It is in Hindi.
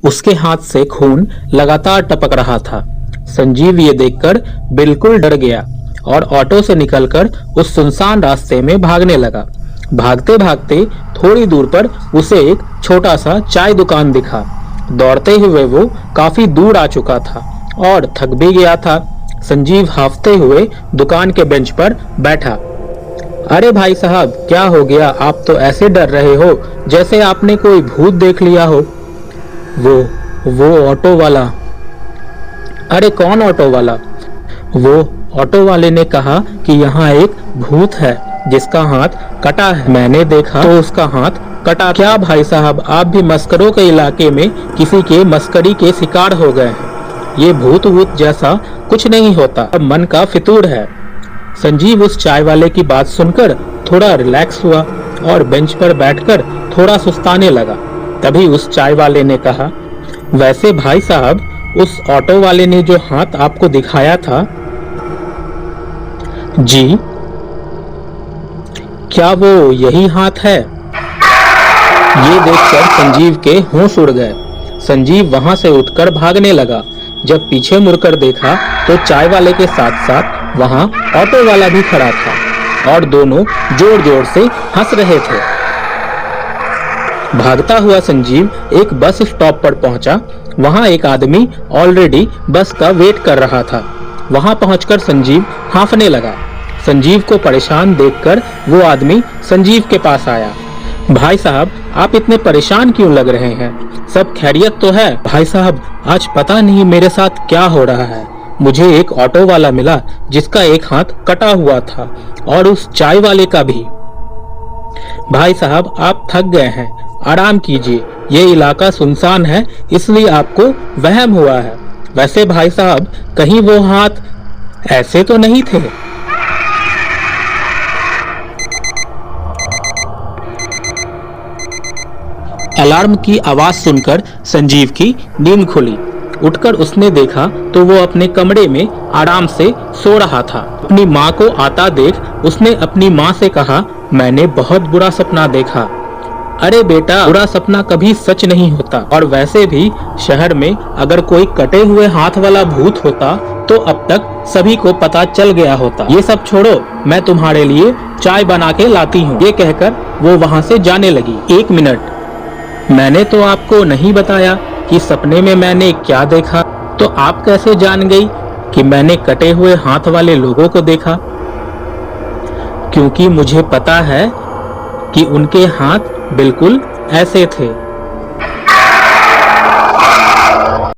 उसके हाथ से खून लगातार टपक रहा था। संजीव ये देखकर बिल्कुल डर गया और ऑटो से निकलकर उस सुनसान रास्ते में भागने लगा। भागते भागते थोड़ी दूर पर उसे एक छोटा सा चाय दुकान दिखा। दौड़ते हुए वो काफी दूर आ चुका था और थक भी गया था। संजीव हांफते हुए दुकान के बेंच पर बैठा। अरे भाई साहब, क्या हो गया? आप तो ऐसे डर रहे हो जैसे आपने कोई भूत देख लिया हो। वो ऑटो वाला। अरे कौन ऑटो वाला? वो ऑटो वाले ने कहा कि यहाँ एक भूत है जिसका हाथ कटा है। मैंने देखा तो उसका हाथ कटा। क्या भाई साहब, आप भी मस्करों के इलाके में किसी के मस्करी के शिकार हो गए हैं? ये भूत वूत जैसा कुछ नहीं होता, अब मन का फितूर है। संजीव उस चाय वाले की बात सुनकर थोड़ा रिलैक्स हुआ और बेंच पर बैठकर थोड़ा सुस्ताने लगा। तभी उस चाय वाले ने कहा, वैसे भाई साहब, उस ऑटो वाले ने जो हाथ आपको दिखाया था, जी क्या वो यही हाथ है? ये देखकर संजीव के होश उड़ गए। संजीव वहां से उठकर भागने लगा। जब पीछे मुड़कर देखा तो चाय वाले के साथ साथ वहां ऑटो वाला भी खड़ा था और दोनों जोर जोर से हंस रहे थे। भागता हुआ संजीव एक बस स्टॉप पर पहुंचा। वहां एक आदमी ऑलरेडी बस का वेट कर रहा था। वहां पहुंचकर संजीव हांफने लगा। संजीव को परेशान देखकर वो आदमी संजीव के पास आया। भाई साहब, आप इतने परेशान क्यों लग रहे हैं? सब खैरियत तो है? भाई साहब, आज पता नहीं मेरे साथ क्या हो रहा है। मुझे एक ऑटो वाला मिला जिसका एक हाथ कटा हुआ था और उस चाय वाले का भी। भाई साहब, आप थक गए हैं, आराम कीजिए। ये इलाका सुनसान है इसलिए आपको वहम हुआ है। वैसे भाई साहब, कहीं वो हाथ ऐसे तो नहीं थे। अलार्म की आवाज सुनकर संजीव की नींद खुली। उठकर उसने देखा तो वो अपने कमरे में आराम से सो रहा था। अपनी माँ को आता देख उसने अपनी माँ से कहा, मैंने बहुत बुरा सपना देखा। अरे बेटा, बुरा सपना कभी सच नहीं होता, और वैसे भी शहर में अगर कोई कटे हुए हाथ वाला भूत होता तो अब तक सभी को पता चल गया होता। ये सब छोड़ो, मैं तुम्हारे लिए चाय बना के लाती हूँ। ये कहकर वो वहाँ से जाने लगी। 1 मिनट, मैंने तो आपको नहीं बताया कि सपने में मैंने क्या देखा। तो आप कैसे जान गई कि मैंने कटे हुए हाथ वाले लोगों को देखा? क्योंकि मुझे पता है कि उनके हाथ बिल्कुल ऐसे थे।